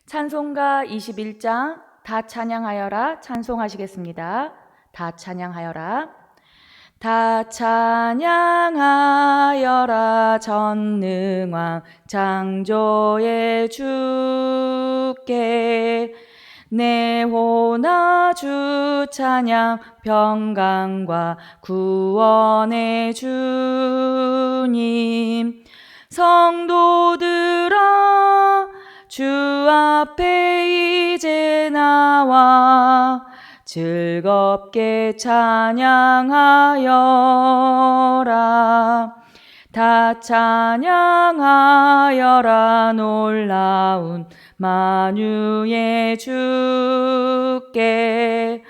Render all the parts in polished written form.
찬송가 21장 다 찬양하여라 찬송하시겠습니다. 다 찬양하여라. 다 찬양하여라 전능왕 창조의 주께 내 호나 주 찬양 평강과 구원의 주님. 성도들아 주 앞에 이제 나와 즐겁게 찬양하여라. 다 찬양하여라 놀라운 만유의 주께.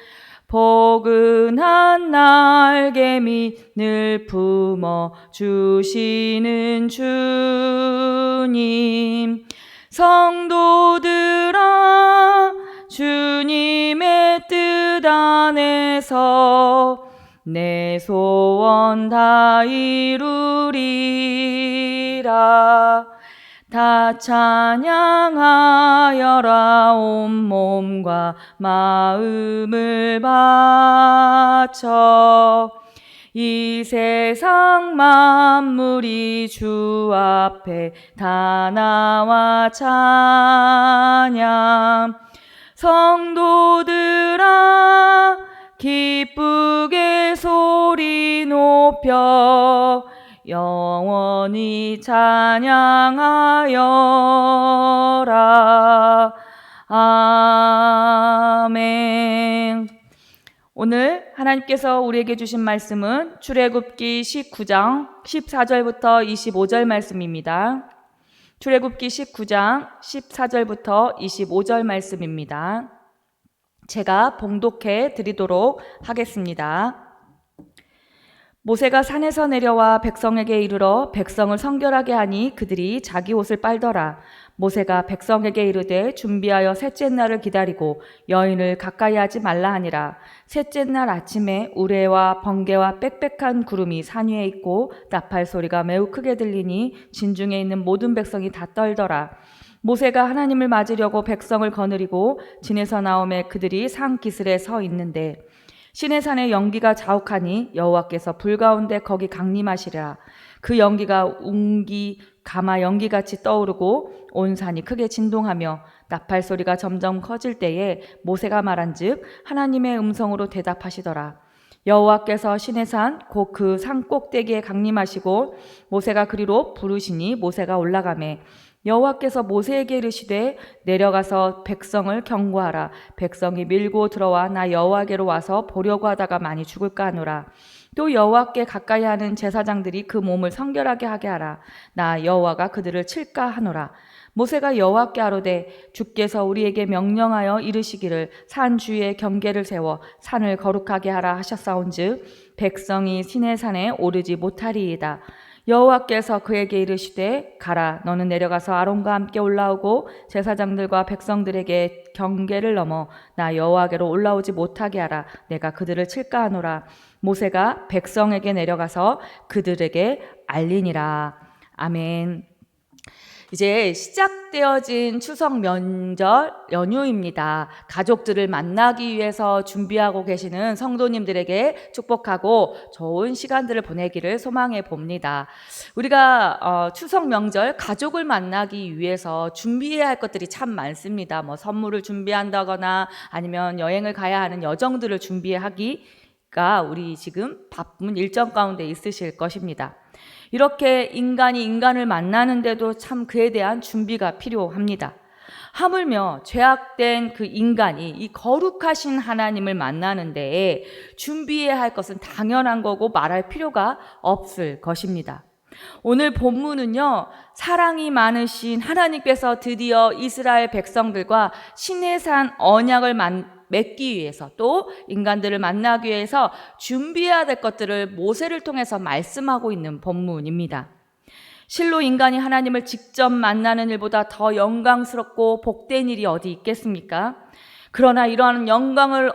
포근한 날개미 늘 품어 주시는 주님. 성도들아 주님의 뜻 안에서 내 소원 다 이루리라. 다 찬양하여라 온 몸과 마음을 바쳐. 이 세상 만물이 주 앞에 다 나와 찬양. 성도들아 기쁘게 소리 높여 영원히 찬양하여라. 아멘. 오늘 하나님께서 우리에게 주신 말씀은 출애굽기 19장 14절부터 25절 말씀입니다. 출애굽기 19장 14절부터 25절 말씀입니다. 제가 봉독해 드리도록 하겠습니다. 모세가 산에서 내려와 백성에게 이르러 백성을 성결하게 하니 그들이 자기 옷을 빨더라. 모세가 백성에게 이르되 준비하여 셋째 날을 기다리고 여인을 가까이 하지 말라 하니라. 셋째 날 아침에 우레와 번개와 빽빽한 구름이 산 위에 있고 나팔 소리가 매우 크게 들리니 진중에 있는 모든 백성이 다 떨더라. 모세가 하나님을 맞으려고 백성을 거느리고 진에서 나오매 그들이 산 기슭에 서 있는데 시내산의 연기가 자욱하니 여호와께서 불 가운데 거기 강림하시리라. 그 연기가 웅기 가마 연기같이 떠오르고 온 산이 크게 진동하며 나팔 소리가 점점 커질 때에 모세가 말한즉 하나님의 음성으로 대답하시더라. 여호와께서 시내산 곧 그 산 꼭대기에 강림하시고 모세가 그리로 부르시니 모세가 올라가매 여호와께서 모세에게 이르시되 내려가서 백성을 경고하라. 백성이 밀고 들어와 나 여호와께로 와서 보려고 하다가 많이 죽을까 하노라. 또 여호와께 가까이 하는 제사장들이 그 몸을 성결하게 하게 하라. 나 여호와가 그들을 칠까 하노라. 모세가 여호와께 아뢰되 주께서 우리에게 명령하여 이르시기를 산 주위에 경계를 세워 산을 거룩하게 하라 하셨사온즉 백성이 시내산에 오르지 못하리이다. 여호와께서 그에게 이르시되 가라. 너는 내려가서 아론과 함께 올라오고 제사장들과 백성들에게 경계를 넘어 나 여호와께로 올라오지 못하게 하라. 내가 그들을 칠까 하노라. 모세가 백성에게 내려가서 그들에게 알리니라. 아멘. 이제 시작되어진 추석 명절 연휴입니다. 가족들을 만나기 위해서 준비하고 계시는 성도님들에게 축복하고 좋은 시간들을 보내기를 소망해 봅니다. 우리가 추석 명절 가족을 만나기 위해서 준비해야 할 것들이 참 많습니다. 선물을 준비한다거나 아니면 여행을 가야 하는 여정들을 준비하기가 우리 지금 바쁜 일정 가운데 있으실 것입니다. 이렇게 인간이 인간을 만나는데도 참 그에 대한 준비가 필요합니다. 하물며 죄악된 그 인간이 이 거룩하신 하나님을 만나는데 준비해야 할 것은 당연한 거고 말할 필요가 없을 것입니다. 오늘 본문은요, 사랑이 많으신 하나님께서 드디어 이스라엘 백성들과 시내산 언약을 맺기 위해서 또 인간들을 만나기 위해서 준비해야 될 것들을 모세를 통해서 말씀하고 있는 본문입니다. 실로 인간이 하나님을 직접 만나는 일보다 더 영광스럽고 복된 일이 어디 있겠습니까? 그러나 이러한 영광을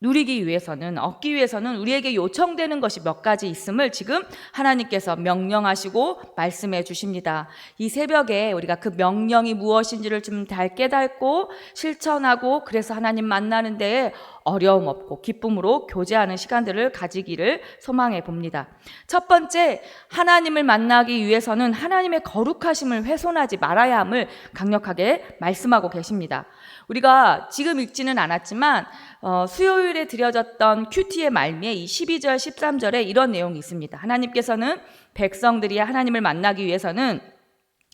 누리기 위해서는, 얻기 위해서는 우리에게 요청되는 것이 몇 가지 있음을 지금 하나님께서 명령하시고 말씀해 주십니다. 이 새벽에 우리가 그 명령이 무엇인지를 좀 잘 깨닫고 실천하고, 그래서 하나님 만나는 데에 어려움 없고 기쁨으로 교제하는 시간들을 가지기를 소망해 봅니다. 첫 번째, 하나님을 만나기 위해서는 하나님의 거룩하심을 훼손하지 말아야 함을 강력하게 말씀하고 계십니다. 우리가 지금 읽지는 않았지만 수요일에 드려졌던 큐티의 말미에 이 12절 13절에 이런 내용이 있습니다. 하나님께서는 백성들이 하나님을 만나기 위해서는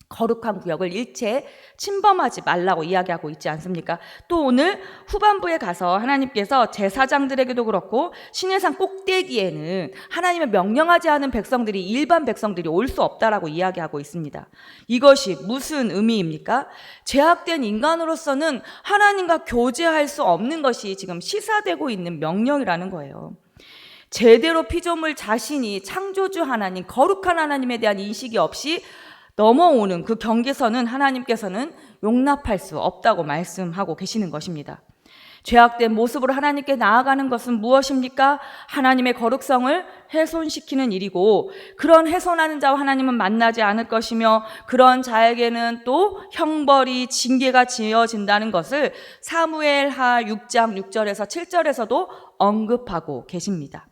거룩한 구역을 일체 침범하지 말라고 이야기하고 있지 않습니까? 또 오늘 후반부에 가서 하나님께서 제사장들에게도 그렇고 신의 산 꼭대기에는 하나님의 명령하지 않은 백성들이, 일반 백성들이 올 수 없다라고 이야기하고 있습니다. 이것이 무슨 의미입니까? 죄악된 인간으로서는 하나님과 교제할 수 없는 것이 지금 시사되고 있는 명령이라는 거예요. 제대로 피조물 자신이 창조주 하나님, 거룩한 하나님에 대한 인식이 없이 넘어오는 그 경계선은 하나님께서는 용납할 수 없다고 말씀하고 계시는 것입니다. 죄악된 모습으로 하나님께 나아가는 것은 무엇입니까? 하나님의 거룩성을 훼손시키는 일이고, 그런 훼손하는 자와 하나님은 만나지 않을 것이며, 그런 자에게는 또 형벌이, 징계가 지어진다는 것을 사무엘하 6장 6절에서 7절에서도 언급하고 계십니다.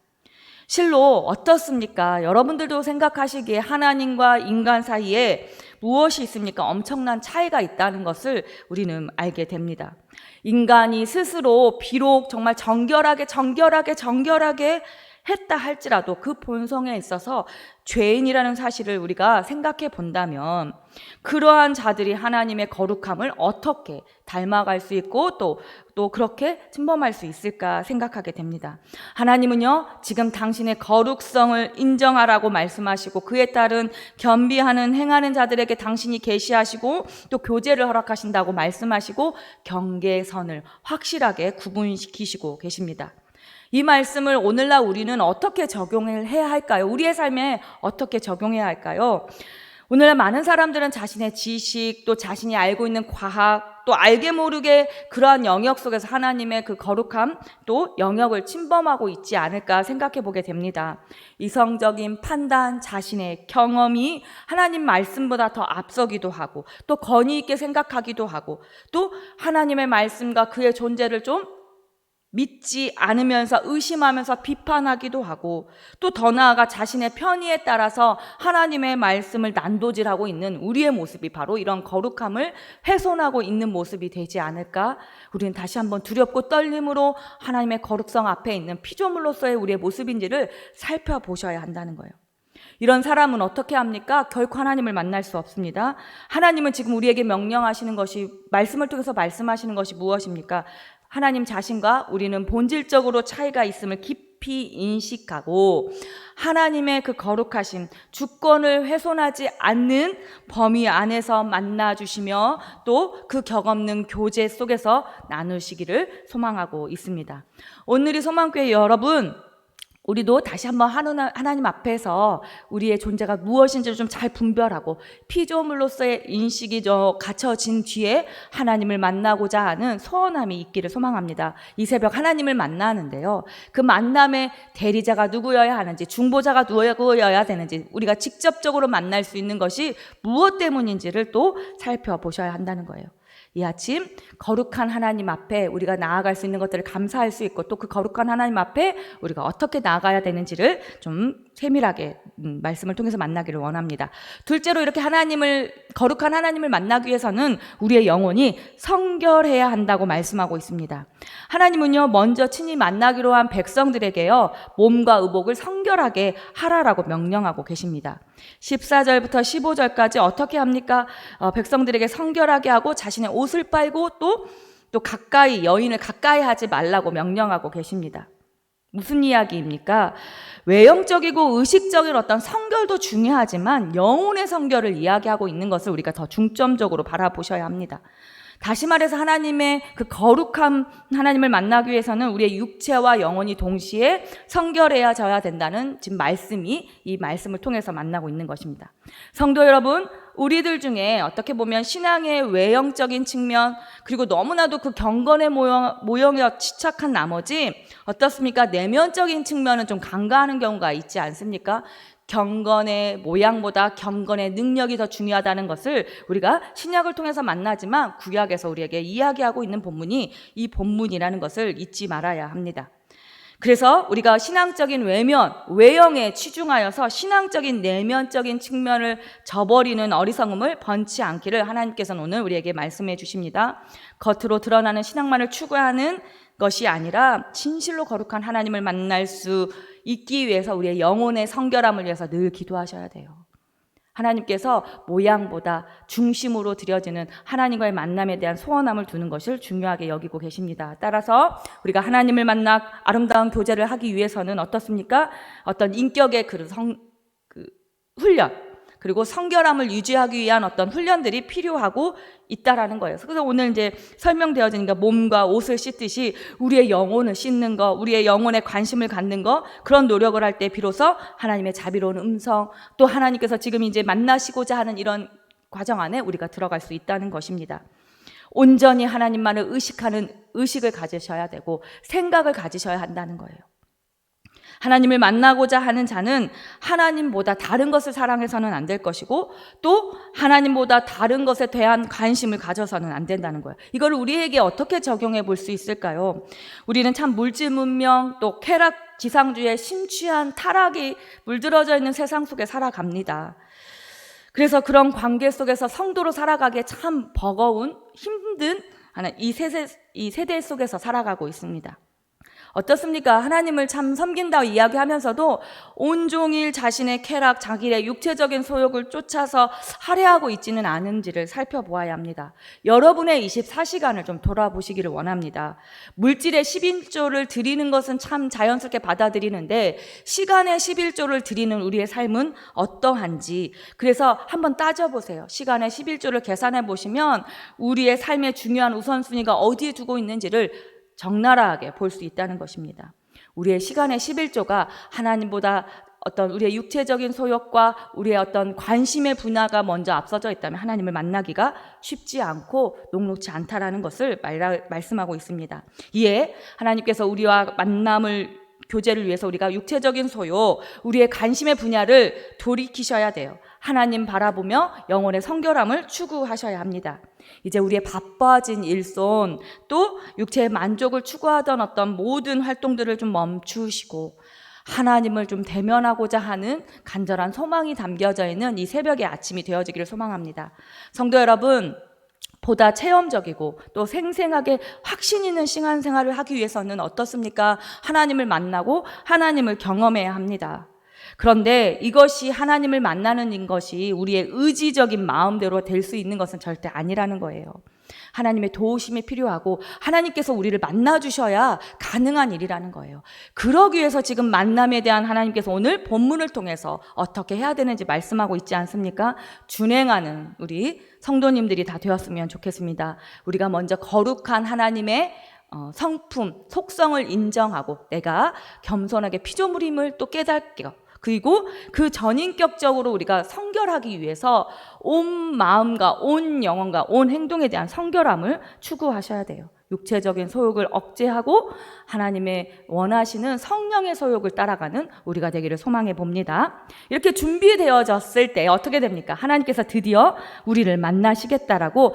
실로 어떻습니까? 여러분들도 생각하시기에 하나님과 인간 사이에 무엇이 있습니까? 엄청난 차이가 있다는 것을 우리는 알게 됩니다. 인간이 스스로 비록 정말 정결하게 했다 할지라도 그 본성에 있어서 죄인이라는 사실을 우리가 생각해 본다면, 그러한 자들이 하나님의 거룩함을 어떻게 닮아갈 수 있고 또 그렇게 침범할 수 있을까 생각하게 됩니다. 하나님은요, 지금 당신의 거룩성을 인정하라고 말씀하시고, 그에 따른 겸비하는 행하는 자들에게 당신이 계시하시고 또 교제를 허락하신다고 말씀하시고 경계선을 확실하게 구분시키시고 계십니다. 이 말씀을 오늘날 우리는 어떻게 적용을 해야 할까요? 우리의 삶에 어떻게 적용해야 할까요? 오늘날 많은 사람들은 자신의 지식, 또 자신이 알고 있는 과학, 또 알게 모르게 그러한 영역 속에서 하나님의 그 거룩함, 또 영역을 침범하고 있지 않을까 생각해 보게 됩니다. 이성적인 판단, 자신의 경험이 하나님 말씀보다 더 앞서기도 하고, 또 권위 있게 생각하기도 하고, 또 하나님의 말씀과 그의 존재를 좀 믿지 않으면서 의심하면서 비판하기도 하고, 또 더 나아가 자신의 편의에 따라서 하나님의 말씀을 난도질하고 있는 우리의 모습이 바로 이런 거룩함을 훼손하고 있는 모습이 되지 않을까? 우리는 다시 한번 두렵고 떨림으로 하나님의 거룩성 앞에 있는 피조물로서의 우리의 모습인지를 살펴보셔야 한다는 거예요. 이런 사람은 어떻게 합니까? 결코 하나님을 만날 수 없습니다. 하나님은 지금 우리에게 명령하시는 것이, 말씀을 통해서 말씀하시는 것이 무엇입니까? 하나님 자신과 우리는 본질적으로 차이가 있음을 깊이 인식하고, 하나님의 그 거룩하심, 주권을 훼손하지 않는 범위 안에서 만나주시며 또 그 격없는 교제 속에서 나누시기를 소망하고 있습니다. 오늘이 소망교회 여러분, 우리도 다시 한번 하나님 앞에서 우리의 존재가 무엇인지를 좀 잘 분별하고, 피조물로서의 인식이 갖춰진 뒤에 하나님을 만나고자 하는 소원함이 있기를 소망합니다. 이 새벽 하나님을 만나는데요, 그 만남의 대리자가 누구여야 하는지, 중보자가 누구여야 되는지, 우리가 직접적으로 만날 수 있는 것이 무엇 때문인지를 또 살펴보셔야 한다는 거예요. 이 아침 거룩한 하나님 앞에 우리가 나아갈 수 있는 것들을 감사할 수 있고, 또 그 거룩한 하나님 앞에 우리가 어떻게 나아가야 되는지를 좀 세밀하게 말씀을 통해서 만나기를 원합니다. 둘째로, 이렇게 거룩한 하나님을 만나기 위해서는 우리의 영혼이 성결해야 한다고 말씀하고 있습니다. 하나님은요, 먼저 친히 만나기로 한 백성들에게요, 몸과 의복을 성결하게 하라라고 명령하고 계십니다. 14절부터 15절까지 어떻게 합니까? 백성들에게 성결하게 하고 자신의 옷을 빨고 또 여인을 가까이 하지 말라고 명령하고 계십니다. 무슨 이야기입니까? 외형적이고 의식적인 어떤 성결도 중요하지만 영혼의 성결을 이야기하고 있는 것을 우리가 더 중점적으로 바라보셔야 합니다. 다시 말해서 하나님의 그 거룩한 하나님을 만나기 위해서는 우리의 육체와 영혼이 동시에 성결해져야 된다는 지금 말씀이 이 말씀을 통해서 만나고 있는 것입니다. 성도 여러분, 우리들 중에 어떻게 보면 신앙의 외형적인 측면, 그리고 너무나도 그 경건의 모형에 집착한 나머지 어떻습니까? 내면적인 측면은 좀 간과하는 경우가 있지 않습니까? 경건의 모양보다 경건의 능력이 더 중요하다는 것을 우리가 신약을 통해서 만나지만 구약에서 우리에게 이야기하고 있는 본문이 이 본문이라는 것을 잊지 말아야 합니다. 그래서 우리가 신앙적인 외형에 치중하여서 신앙적인 내면적인 측면을 저버리는 어리석음을 번지 않기를 하나님께서는 오늘 우리에게 말씀해 주십니다. 겉으로 드러나는 신앙만을 추구하는 것이 아니라 진실로 거룩한 하나님을 만날 수 있기 위해서 우리의 영혼의 성결함을 위해서 늘 기도하셔야 돼요. 하나님께서 모양보다 중심으로 드려지는 하나님과의 만남에 대한 소원함을 두는 것을 중요하게 여기고 계십니다. 따라서 우리가 하나님을 만나 아름다운 교제를 하기 위해서는 어떻습니까? 어떤 인격의 그 훈련, 그리고 성결함을 유지하기 위한 어떤 훈련들이 필요하고 있다라는 거예요. 그래서 오늘 이제 설명되어지니까 몸과 옷을 씻듯이 우리의 영혼을 씻는 거, 우리의 영혼에 관심을 갖는 거, 그런 노력을 할 때 비로소 하나님의 자비로운 음성, 또 하나님께서 지금 이제 만나시고자 하는 이런 과정 안에 우리가 들어갈 수 있다는 것입니다. 온전히 하나님만을 의식하는 의식을 가지셔야 되고 생각을 가지셔야 한다는 거예요. 하나님을 만나고자 하는 자는 하나님보다 다른 것을 사랑해서는 안 될 것이고, 또 하나님보다 다른 것에 대한 관심을 가져서는 안 된다는 거예요. 이걸 우리에게 어떻게 적용해 볼 수 있을까요? 우리는 참 물질 문명, 또 쾌락 지상주의에 심취한 타락이 물들어져 있는 세상 속에 살아갑니다. 그래서 그런 관계 속에서 성도로 살아가기에 참 버거운, 힘든 이 세대 속에서 살아가고 있습니다. 어떻습니까? 하나님을 참 섬긴다고 이야기하면서도 온종일 자신의 쾌락, 자기의 육체적인 소욕을 쫓아서 할애하고 있지는 않은지를 살펴보아야 합니다. 여러분의 24시간을 좀 돌아보시기를 원합니다. 물질의 11조를 드리는 것은 참 자연스럽게 받아들이는데 시간의 11조를 드리는 우리의 삶은 어떠한지, 그래서 한번 따져보세요. 시간의 11조를 계산해 보시면 우리의 삶의 중요한 우선순위가 어디에 두고 있는지를 적나라하게 볼 수 있다는 것입니다. 우리의 시간의 11조가 하나님보다 어떤 우리의 육체적인 소욕과 우리의 어떤 관심의 분야가 먼저 앞서져 있다면 하나님을 만나기가 쉽지 않고 녹록지 않다라는 것을 말씀하고 있습니다. 이에 하나님께서 우리와 교제를 위해서 우리가 육체적인 소욕, 우리의 관심의 분야를 돌이키셔야 돼요. 하나님 바라보며 영혼의 성결함을 추구하셔야 합니다. 이제 우리의 바빠진 일손, 또 육체의 만족을 추구하던 어떤 모든 활동들을 좀 멈추시고 하나님을 좀 대면하고자 하는 간절한 소망이 담겨져 있는 이 새벽의 아침이 되어지기를 소망합니다. 성도 여러분, 보다 체험적이고 또 생생하게 확신 있는 신앙생활을 하기 위해서는 어떻습니까? 하나님을 만나고 하나님을 경험해야 합니다. 그런데 이것이 하나님을 만나는 것이 우리의 의지적인 마음대로 될 수 있는 것은 절대 아니라는 거예요. 하나님의 도우심이 필요하고 하나님께서 우리를 만나주셔야 가능한 일이라는 거예요. 그러기 위해서 지금 만남에 대한 하나님께서 오늘 본문을 통해서 어떻게 해야 되는지 말씀하고 있지 않습니까? 준행하는 우리 성도님들이 다 되었으면 좋겠습니다. 우리가 먼저 거룩한 하나님의 성품, 속성을 인정하고 내가 겸손하게 피조물임을 또 깨닫게, 그리고 그 전인격적으로 우리가 성결하기 위해서 온 마음과 온 영혼과 온 행동에 대한 성결함을 추구하셔야 돼요. 육체적인 소욕을 억제하고 하나님의 원하시는 성령의 소욕을 따라가는 우리가 되기를 소망해 봅니다. 이렇게 준비되어졌을 때 어떻게 됩니까? 하나님께서 드디어 우리를 만나시겠다라고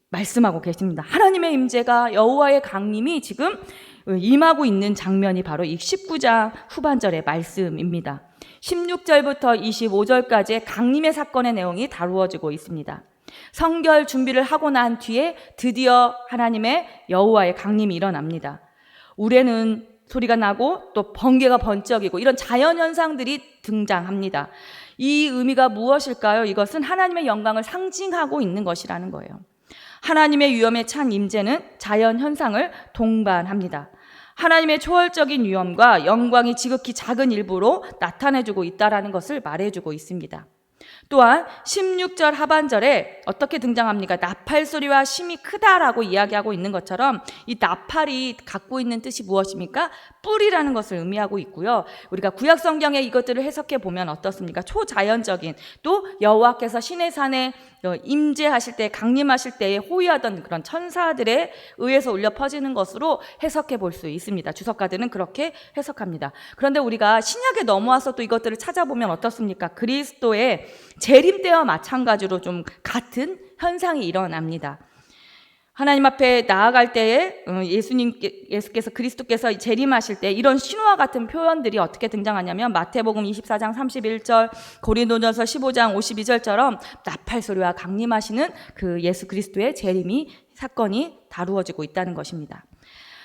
말씀하고 계십니다. 하나님의 임재가, 여호와의 강림이 지금 임하고 있는 장면이 바로 이 19장 후반절의 말씀입니다. 16절부터 25절까지의 강림의 사건의 내용이 다루어지고 있습니다. 성결 준비를 하고 난 뒤에 드디어 하나님의 여호와의 강림이 일어납니다. 우레는 소리가 나고 또 번개가 번쩍이고 이런 자연현상들이 등장합니다. 이 의미가 무엇일까요? 이것은 하나님의 영광을 상징하고 있는 것이라는 거예요. 하나님의 위엄에 찬 임재는 자연현상을 동반합니다. 하나님의 초월적인 위엄과 영광이 지극히 작은 일부로 나타내주고 있다는 것을 말해주고 있습니다. 또한 16절 하반절에 어떻게 등장합니까? 나팔 소리와 힘이 크다라고 이야기하고 있는 것처럼 이 나팔이 갖고 있는 뜻이 무엇입니까? 뿔이라는 것을 의미하고 있고요. 우리가 구약 성경에 이것들을 해석해 보면 어떻습니까? 초자연적인, 또 여호와께서 시내 산에 임재하실 때, 강림하실 때에 호위하던 그런 천사들에 의해서 울려 퍼지는 것으로 해석해 볼 수 있습니다. 주석가들은 그렇게 해석합니다. 그런데 우리가 신약에 넘어와서 또 이것들을 찾아보면 어떻습니까? 그리스도의 재림 때와 마찬가지로 좀 같은 현상이 일어납니다. 하나님 앞에 나아갈 때에 예수께서 그리스도께서 재림하실 때 이런 신호와 같은 표현들이 어떻게 등장하냐면 마태복음 24장 31절, 고린도전서 15장 52절처럼 나팔 소리와 강림하시는 그 예수 그리스도의 재림이 사건이 다루어지고 있다는 것입니다.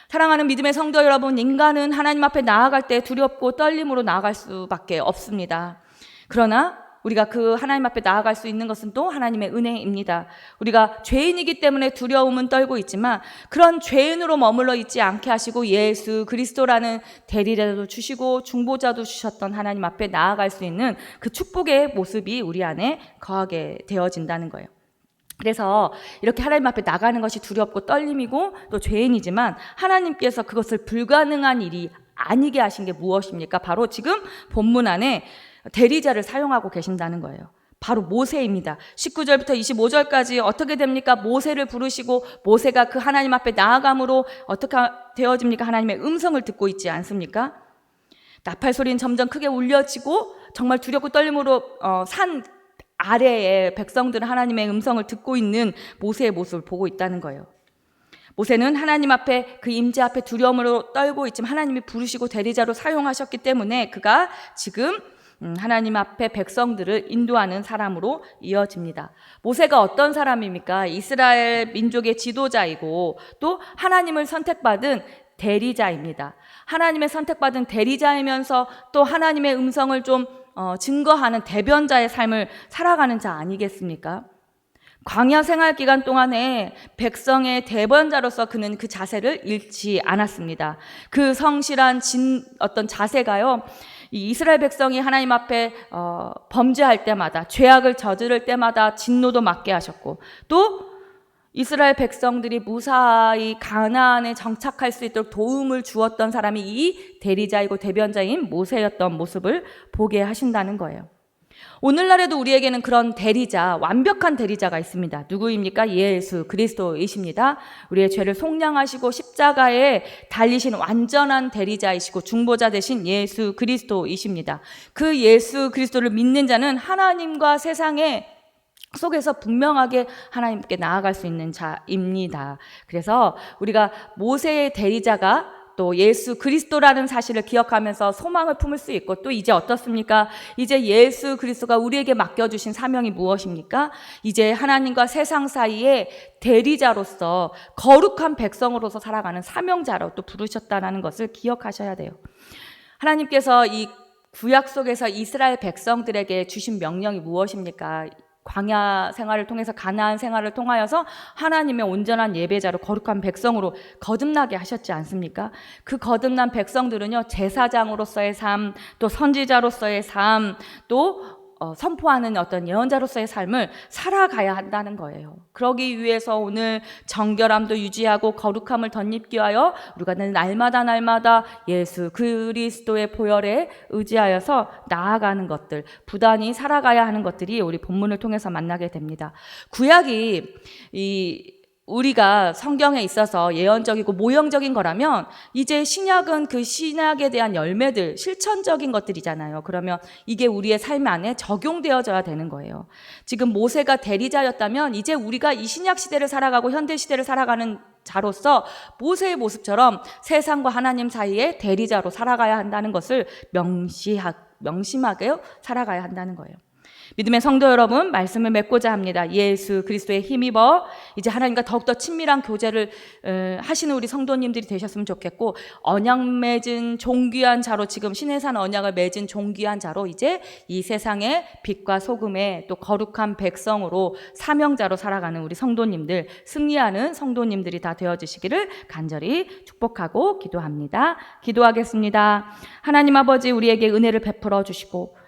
사랑하는 믿음의 성도 여러분, 인간은 하나님 앞에 나아갈 때 두렵고 떨림으로 나아갈 수밖에 없습니다. 그러나 우리가 그 하나님 앞에 나아갈 수 있는 것은 또 하나님의 은혜입니다. 우리가 죄인이기 때문에 두려움은 떨고 있지만 그런 죄인으로 머물러 있지 않게 하시고 예수 그리스도라는 대리자도 주시고 중보자도 주셨던 하나님 앞에 나아갈 수 있는 그 축복의 모습이 우리 안에 거하게 되어진다는 거예요. 그래서 이렇게 하나님 앞에 나가는 것이 두렵고 떨림이고 또 죄인이지만 하나님께서 그것을 불가능한 일이 아니게 하신 게 무엇입니까? 바로 지금 본문 안에 대리자를 사용하고 계신다는 거예요. 바로 모세입니다. 19절부터 25절까지 어떻게 됩니까? 모세를 부르시고 모세가 그 하나님 앞에 나아감으로 어떻게 되어집니까? 하나님의 음성을 듣고 있지 않습니까? 나팔 소리는 점점 크게 울려지고 정말 두렵고 떨림으로 산 아래에 백성들은 하나님의 음성을 듣고 있는 모세의 모습을 보고 있다는 거예요. 모세는 하나님 앞에 그 임재 앞에 두려움으로 떨고 있지만 하나님이 부르시고 대리자로 사용하셨기 때문에 그가 지금 하나님 앞에 백성들을 인도하는 사람으로 이어집니다. 모세가 어떤 사람입니까? 이스라엘 민족의 지도자이고 또 하나님을 선택받은 대리자입니다. 하나님의 선택받은 대리자이면서 또 하나님의 음성을 좀 증거하는 대변자의 삶을 살아가는 자 아니겠습니까? 광야 생활 기간 동안에 백성의 대변자로서 그는 그 자세를 잃지 않았습니다. 그 성실한 어떤 자세가요, 이 이스라엘 백성이 하나님 앞에 범죄할 때마다, 죄악을 저지를 때마다 진노도 맞게 하셨고, 또 이스라엘 백성들이 무사히 가나안에 정착할 수 있도록 도움을 주었던 사람이 이 대리자이고 대변자인 모세였던 모습을 보게 하신다는 거예요. 오늘날에도 우리에게는 그런 대리자, 완벽한 대리자가 있습니다. 누구입니까? 예수 그리스도이십니다. 우리의 죄를 속량하시고 십자가에 달리신 완전한 대리자이시고 중보자 되신 예수 그리스도이십니다. 그 예수 그리스도를 믿는 자는 하나님과 세상에 속에서 분명하게 하나님께 나아갈 수 있는 자입니다. 그래서 우리가 모세의 대리자가 또 예수 그리스도라는 사실을 기억하면서 소망을 품을 수 있고, 또 이제 어떻습니까? 이제 예수 그리스도가 우리에게 맡겨주신 사명이 무엇입니까? 이제 하나님과 세상 사이에 대리자로서 거룩한 백성으로서 살아가는 사명자로 또 부르셨다는 것을 기억하셔야 돼요. 하나님께서 이 구약 속에서 이스라엘 백성들에게 주신 명령이 무엇입니까? 광야 생활을 통해서 가나안 생활을 통하여서 하나님의 온전한 예배자로 거룩한 백성으로 거듭나게 하셨지 않습니까? 그 거듭난 백성들은요, 제사장으로서의 삶, 또 선지자로서의 삶, 또 선포하는 어떤 예언자로서의 삶을 살아가야 한다는 거예요. 그러기 위해서 오늘 정결함도 유지하고 거룩함을 덧입기 위하여 우리가 날마다 예수 그리스도의 보혈에 의지하여서 나아가는 것들, 부단히 살아가야 하는 것들이 우리 본문을 통해서 만나게 됩니다. 구약이 우리가 성경에 있어서 예언적이고 모형적인 거라면 이제 신약은 그 신약에 대한 열매들, 실천적인 것들이잖아요. 그러면 이게 우리의 삶 안에 적용되어져야 되는 거예요. 지금 모세가 대리자였다면 이제 우리가 이 신약 시대를 살아가고 현대 시대를 살아가는 자로서 모세의 모습처럼 세상과 하나님 사이에 대리자로 살아가야 한다는 것을 명심하게 살아가야 한다는 거예요. 믿음의 성도 여러분, 말씀을 맺고자 합니다. 예수 그리스도의 힘입어 이제 하나님과 더욱더 친밀한 교제를 하시는 우리 성도님들이 되셨으면 좋겠고, 언약 맺은 존귀한 자로, 지금 시내산 언약을 맺은 존귀한 자로 이제 이 세상의 빛과 소금의 또 거룩한 백성으로 사명자로 살아가는 우리 성도님들, 승리하는 성도님들이 다 되어주시기를 간절히 축복하고 기도합니다. 기도하겠습니다. 하나님 아버지, 우리에게 은혜를 베풀어 주시고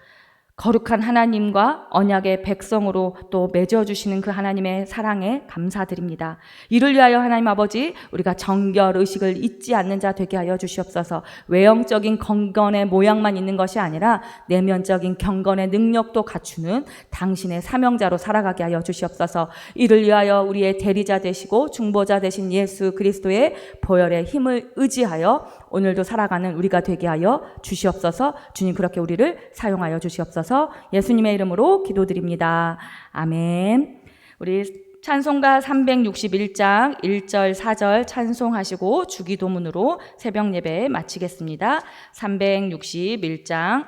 거룩한 하나님과 언약의 백성으로 또 맺어주시는 그 하나님의 사랑에 감사드립니다. 이를 위하여 하나님 아버지, 우리가 정결 의식을 잊지 않는 자 되게 하여 주시옵소서. 외형적인 경건의 모양만 있는 것이 아니라 내면적인 경건의 능력도 갖추는 당신의 사명자로 살아가게 하여 주시옵소서. 이를 위하여 우리의 대리자 되시고 중보자 되신 예수 그리스도의 보혈의 힘을 의지하여 오늘도 살아가는 우리가 되게 하여 주시옵소서. 주님 그렇게 우리를 사용하여 주시옵소서. 예수님의 이름으로 기도드립니다. 아멘. 우리 찬송가 361장 1절 4절 찬송하시고 주기도문으로 새벽 예배 마치겠습니다. 361장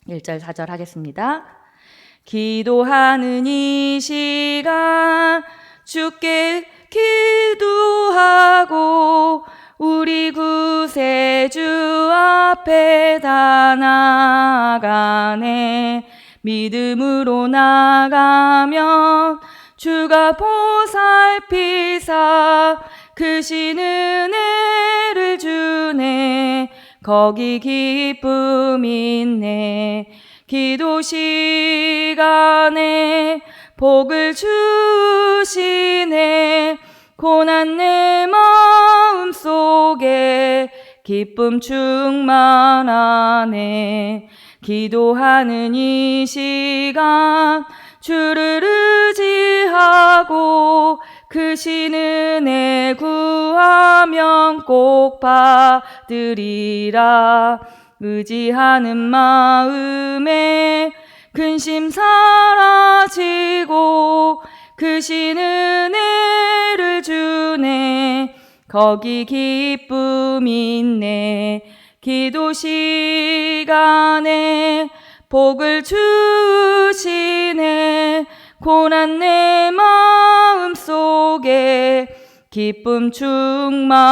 1절 4절 하겠습니다. 기도하는 이 시간 주께 기도하고 우리 구세주 앞에 다 나가네. 믿음으로 나가면 주가 보살피사 크신 은혜를 주네. 거기 기쁨 있네. 기도 시간에 복을 주시네. 고난 내 마음 속에 기쁨 충만하네. 기도하는 이 시간 주를 의지하고 크신 은혜 구하면 꼭 받으리라. 의지하는 마음에 근심 사라지고 크신 은혜를 주네. 거기 기쁨 있네. 기도 시간에 복을 주시네. 고난 내 마음 속에 기쁨 충만하네.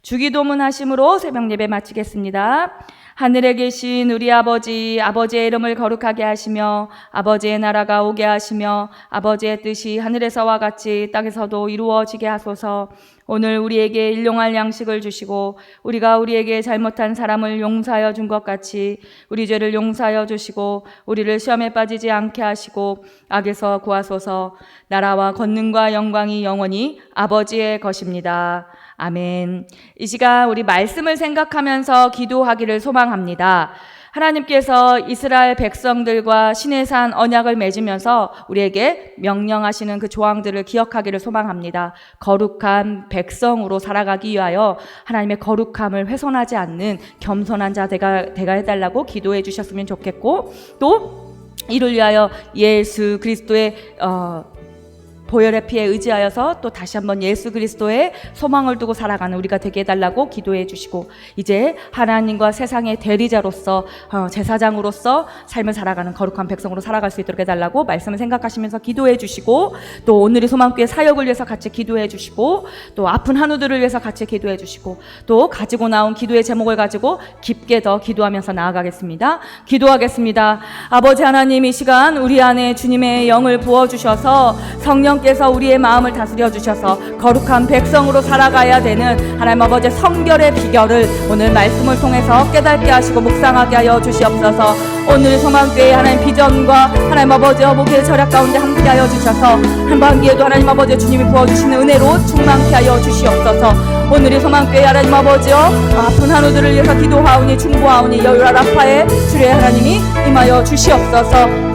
주기도문 하심으로 새벽 예배 마치겠습니다. 하늘에 계신 우리 아버지, 아버지의 이름을 거룩하게 하시며 아버지의 나라가 오게 하시며 아버지의 뜻이 하늘에서와 같이 땅에서도 이루어지게 하소서. 오늘 우리에게 일용할 양식을 주시고 우리가 우리에게 잘못한 사람을 용서하여 준 것 같이 우리 죄를 용서하여 주시고 우리를 시험에 빠지지 않게 하시고 악에서 구하소서. 나라와 권능과 영광이 영원히 아버지의 것입니다. 아멘. 이 시간 우리 말씀을 생각하면서 기도하기를 소망합니다. 하나님께서 이스라엘 백성들과 시내산 언약을 맺으면서 우리에게 명령하시는 그 조항들을 기억하기를 소망합니다. 거룩한 백성으로 살아가기 위하여 하나님의 거룩함을 훼손하지 않는 겸손한 자가 해달라고 기도해 주셨으면 좋겠고, 또 이를 위하여 예수 그리스도의 보혈의 피에 의지하여서 또 다시 한번 예수 그리스도의 소망을 두고 살아가는 우리가 되게 해달라고 기도해 주시고, 이제 하나님과 세상의 대리자로서 제사장으로서 삶을 살아가는 거룩한 백성으로 살아갈 수 있도록 해달라고 말씀을 생각하시면서 기도해 주시고, 또 오늘의 소망교회 사역을 위해서 같이 기도해 주시고, 또 아픈 한우들을 위해서 같이 기도해 주시고, 또 가지고 나온 기도의 제목을 가지고 깊게 더 기도하면서 나아가겠습니다. 기도하겠습니다. 아버지 하나님, 이 시간 우리 안에 주님의 영을 부어주셔서 성령 께서 우리의 마음을 다스려 주셔서 거룩한 백성으로 살아가야 되는 하나님 아버지의 성결의 비결을 오늘 말씀을 통해서 깨닫게 하시고 묵상하게 하여 주시옵소서. 오늘 소망교회의 하나님 비전과 하나님 아버지의 목의 절약 가운데 함께하여 주셔서 한반기에도 하나님 아버지 주님이 부어주시는 은혜로 충만케 하여 주시옵소서. 오늘의 소망교회 하나님 아버지여, 아픈 한우들을 위해서 기도하오니 중보하오니 여유라 라파에 주의 하나님이 임하여 주시옵소서.